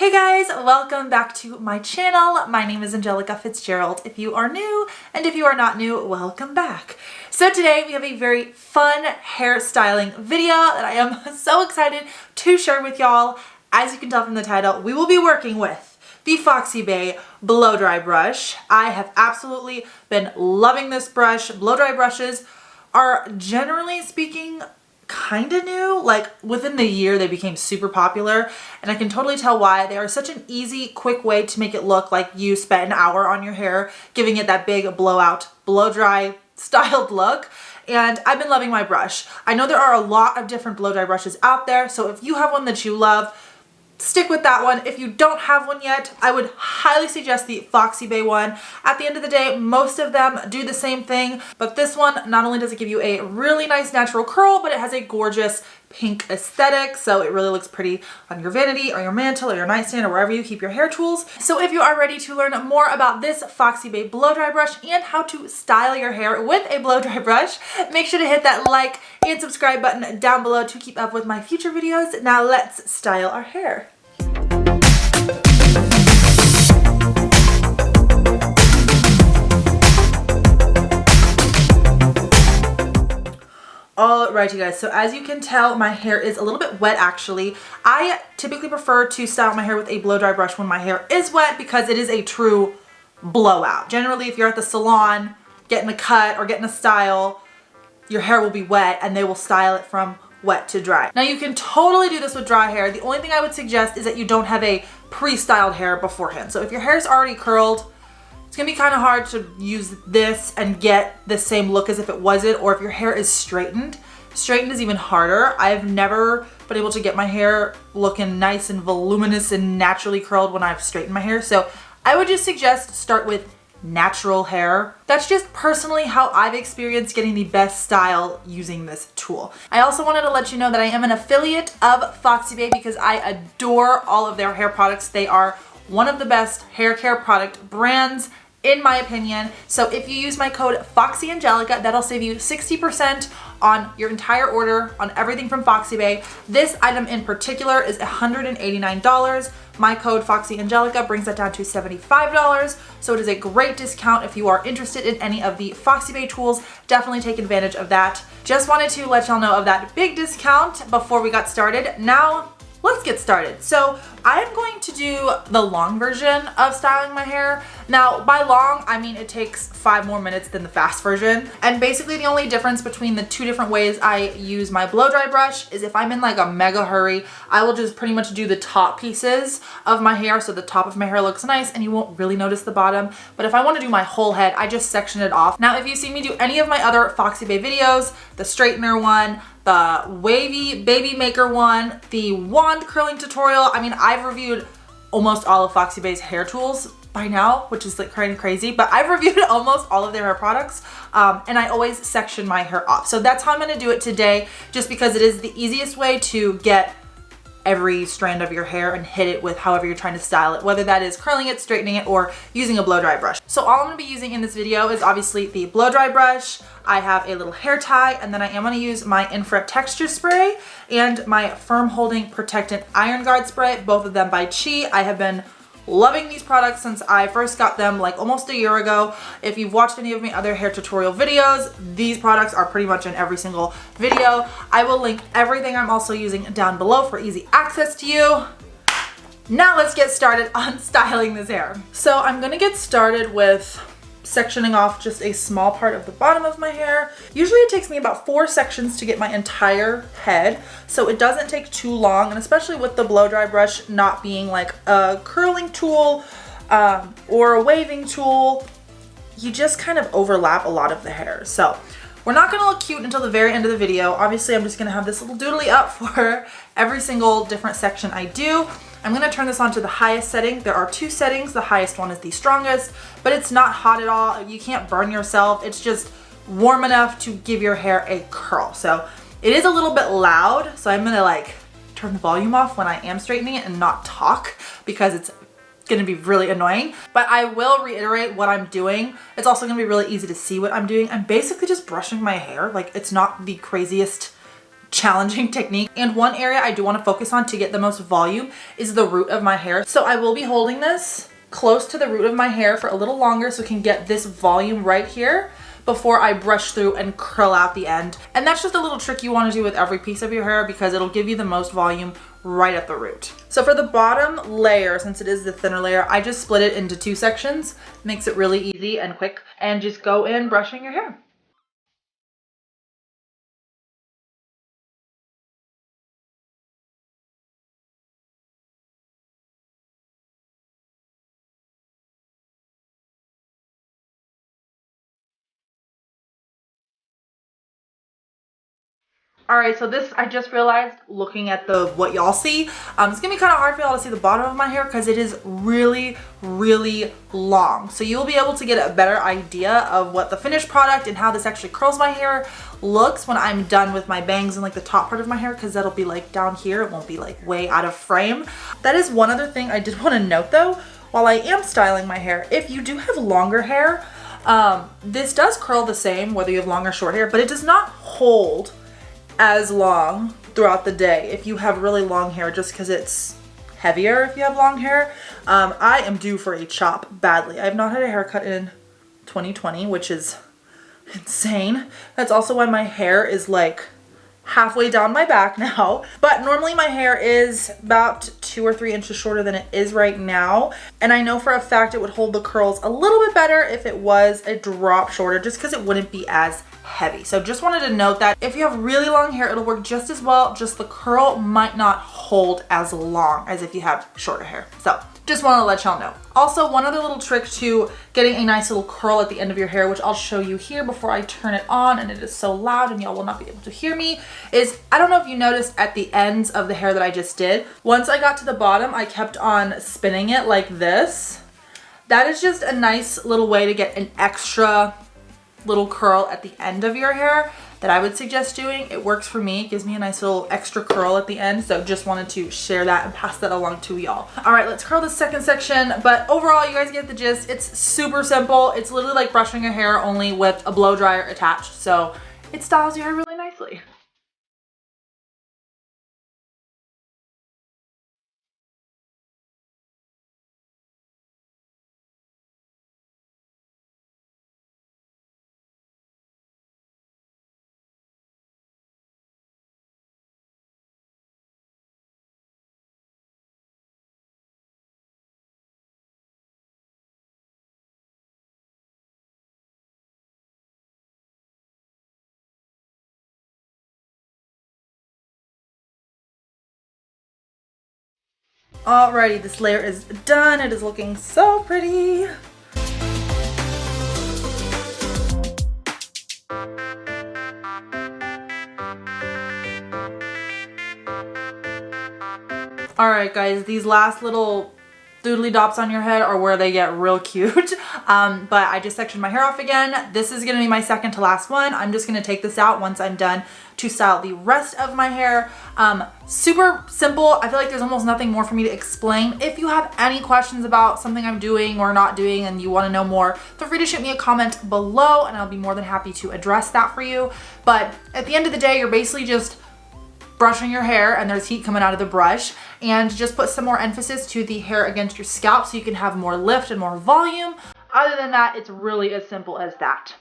Hey guys, welcome back to my channel. My name is Angelica Fitzgerald if you are new, and if you are not new, welcome back. So today we have a very fun hairstyling video that I am so excited to share with y'all. As you can tell from the title, we will be working with the FoxyBae blow dry brush. I have absolutely been loving this brush. Blow dry brushes are, generally speaking, kind of new. Like within the year they became super popular, and I can totally tell why. They are such an easy, quick way to make it look like you spent an hour on your hair, giving it that big blowout, blow dry styled look. And I've been loving my brush. I know there are a lot of different blow dry brushes out there, so if you have one that you love, stick with that one. If you don't have one yet, I would highly suggest the FoxyBae one. At the end of the day, most of them do the same thing, but this one, not only does it give you a really nice natural curl, but it has a gorgeous pink aesthetic, so it really looks pretty on your vanity or your mantle or your nightstand or wherever you keep your hair tools. So if you are ready to learn more about this FoxyBae blow dry brush and how to style your hair with a blow dry brush, make sure to hit that like and subscribe button down below to keep up with my future videos. Now let's style our hair. Alright you guys, so as you can tell, my hair is a little bit wet actually. I typically prefer to style my hair with a blow dry brush when my hair is wet because it is a true blowout. Generally, if you're at the salon getting a cut or getting a style, your hair will be wet and they will style it from wet to dry. Now you can totally do this with dry hair. The only thing I would suggest is that you don't have a pre-styled hair beforehand. So if your hair is already curled, it's gonna be kind of hard to use this and get the same look as if it wasn't, or if your hair is straightened. Straightened is even harder. I've never been able to get my hair looking nice and voluminous and naturally curled when I've straightened my hair. So I would just suggest start with natural hair. That's just personally how I've experienced getting the best style using this tool. I also wanted to let you know that I am an affiliate of FoxyBae because I adore all of their hair products. They are one of the best hair care product brands in my opinion. So if you use my code FoxyAngelica, that'll save you 60% on your entire order on everything from FoxyBae. This item in particular is $189. My code FoxyAngelica brings that down to $75. So it is a great discount if you are interested in any of the FoxyBae tools. Definitely take advantage of that. Just wanted to let y'all know of that big discount before we got started. Now, let's get started. So I'm going to do the long version of styling my hair. Now by long, I mean it takes 5 more minutes than the fast version. And basically the only difference between the two different ways I use my blow dry brush is if I'm in like a mega hurry, I will just pretty much do the top pieces of my hair so the top of my hair looks nice and you won't really notice the bottom. But if I want to do my whole head, I just section it off. Now if you see me do any of my other FoxyBae videos, the straightener one, the wavy baby maker one, the wand curling tutorial, I mean I've reviewed almost all of FoxyBae's hair tools by now, which is like kind of crazy, but I've reviewed almost all of their hair products and I always section my hair off. So that's how I'm gonna do it today, just because it is the easiest way to get every strand of your hair and hit it with however you're trying to style it, whether that is curling it, straightening it, or using a blow dry brush. So all I'm gonna be using in this video is obviously the blow dry brush. I have a little hair tie, and then I am gonna use my Infra Texture Spray and my Firm Holding Protectant Iron Guard Spray, both of them by Chi. I have been loving these products since I first got them like almost a year ago. If you've watched any of my other hair tutorial videos, these products are pretty much in every single video. I will link everything I'm also using down below for easy access to you. Now let's get started on styling this hair. So I'm gonna get started with sectioning off just a small part of the bottom of my hair. Usually it takes me about 4 sections to get my entire head, so it doesn't take too long, and especially with the blow dry brush not being like a curling tool or a waving tool, you just kind of overlap a lot of the hair. So we're not gonna look cute until the very end of the video. Obviously I'm just gonna have this little doodly up for every single different section I do. I'm gonna turn this on to the highest setting. There are 2 settings. The highest one is the strongest, but it's not hot at all. You can't burn yourself. It's just warm enough to give your hair a curl. So it is a little bit loud, so I'm gonna like turn the volume off when I am straightening it and not talk because it's gonna be really annoying. But I will reiterate what I'm doing. It's also gonna be really easy to see what I'm doing. I'm basically just brushing my hair. Like, it's not the craziest challenging technique. And one area I do want to focus on to get the most volume is the root of my hair. So I will be holding this close to the root of my hair for a little longer so we can get this volume right here before I brush through and curl out the end. And that's just a little trick you want to do with every piece of your hair because it'll give you the most volume right at the root. So for the bottom layer, since it is the thinner layer, I just split it into 2 sections. Makes it really easy and quick, and just go in brushing your hair. All right, so this, I just realized looking at what y'all see, it's gonna be kind of hard for y'all to see the bottom of my hair because it is really, really long. So you'll be able to get a better idea of what the finished product and how this actually curls my hair looks when I'm done with my bangs and like the top part of my hair, because that'll be like down here. It won't be like way out of frame. That is one other thing I did want to note though, while I am styling my hair, if you do have longer hair, this does curl the same whether you have long or short hair, but it does not hold as long throughout the day if you have really long hair, just because it's heavier if you have long hair. I am due for a chop badly. I have not had a haircut in 2020, which is insane. That's also why my hair is like halfway down my back now. But normally my hair is about 2 or 3 inches shorter than it is right now. And I know for a fact it would hold the curls a little bit better if it was a drop shorter, just because it wouldn't be as heavy. So just wanted to note that if you have really long hair, it'll work just as well, just the curl might not hold as long as if you have shorter hair. So just want to let y'all know. Also, one other little trick to getting a nice little curl at the end of your hair, which I'll show you here before I turn it on and it is so loud and y'all will not be able to hear me, is, I don't know if you noticed at the ends of the hair that I just did, once I got to the bottom, I kept on spinning it like this. That is just a nice little way to get an extra little curl at the end of your hair that I would suggest doing. It works for me. It gives me a nice little extra curl at the end. So just wanted to share that and pass that along to y'all. All right, let's curl the second section. But overall, you guys get the gist. It's super simple. It's literally like brushing your hair, only with a blow dryer attached. So it styles your hair really nicely. Alrighty, this layer is done. It is looking so pretty. Alright guys, these last little doodly dots on your head are where they get real cute. But I just sectioned my hair off again. This is gonna be my second to last one. I'm just gonna take this out once I'm done to style the rest of my hair. Super simple. I feel like there's almost nothing more for me to explain. If you have any questions about something I'm doing or not doing and you wanna know more, feel free to shoot me a comment below and I'll be more than happy to address that for you. But at the end of the day, you're basically just brushing your hair and there's heat coming out of the brush, and just put some more emphasis to the hair against your scalp so you can have more lift and more volume. Other than that, it's really as simple as that.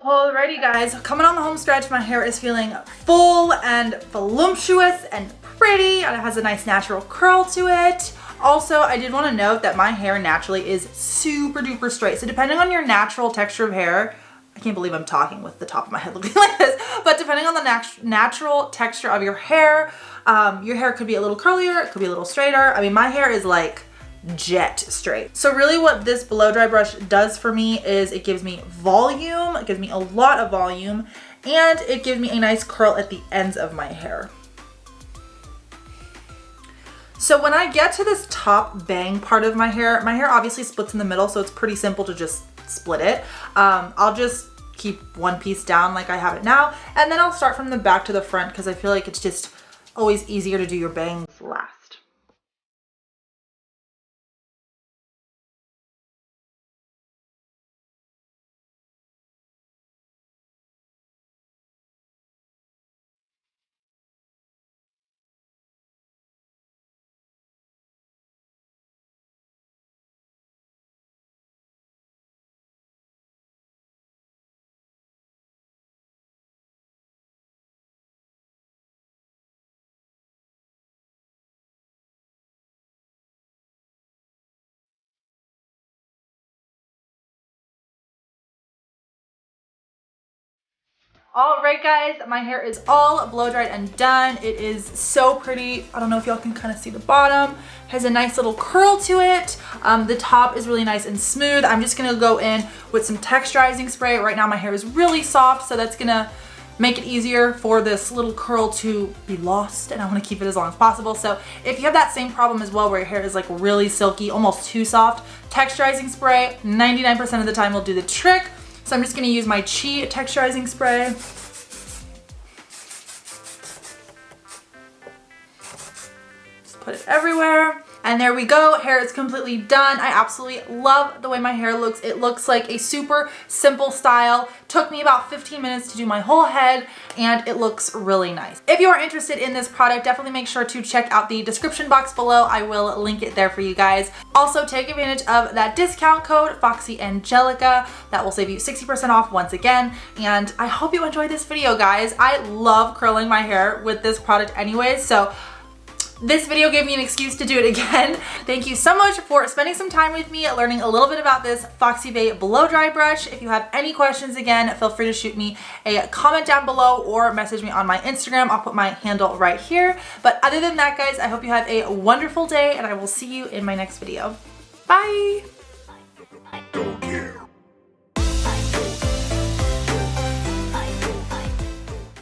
Alrighty guys, coming on the home stretch, my hair is feeling full and voluptuous and pretty, and it has a nice natural curl to it. Also, I did want to note that my hair naturally is super duper straight. So depending on your natural texture of hair, I can't believe I'm talking with the top of my head looking like this, but depending on the natural texture of your hair could be a little curlier, it could be a little straighter. I mean, my hair is like jet straight. So really what this blow dry brush does for me is it gives me volume, it gives me a lot of volume, and it gives me a nice curl at the ends of my hair. So when I get to this top bang part of my hair obviously splits in the middle, so it's pretty simple to just split it. I'll just keep one piece down like I have it now, and then I'll start from the back to the front because I feel like it's just always easier to do your bangs last. All right guys, my hair is all blow dried and done. It is so pretty. I don't know if y'all can kind of see the bottom. It has a nice little curl to it. The top is really nice and smooth. I'm just gonna go in with some texturizing spray. Right now my hair is really soft, so that's gonna make it easier for this little curl to be lost, and I want to keep it as long as possible. So if you have that same problem as well where your hair is like really silky, almost too soft, texturizing spray 99% of the time will do the trick. So I'm just gonna use my Chi texturizing spray. Just put it everywhere. And there we go, hair is completely done. I absolutely love the way my hair looks. It looks like a super simple style. Took me about 15 minutes to do my whole head, and it looks really nice. If you are interested in this product, definitely make sure to check out the description box below. I will link it there for you guys. Also, take advantage of that discount code, FoxyAngelica. That will save you 60% off once again. And I hope you enjoyed this video, guys. I love curling my hair with this product anyways, so this video gave me an excuse to do it again. Thank you so much for spending some time with me, learning a little bit about this FoxyBae blow dry brush. If you have any questions, again, feel free to shoot me a comment down below or message me on my Instagram. I'll put my handle right here. But other than that, guys, I hope you have a wonderful day, and I will see you in my next video. Bye!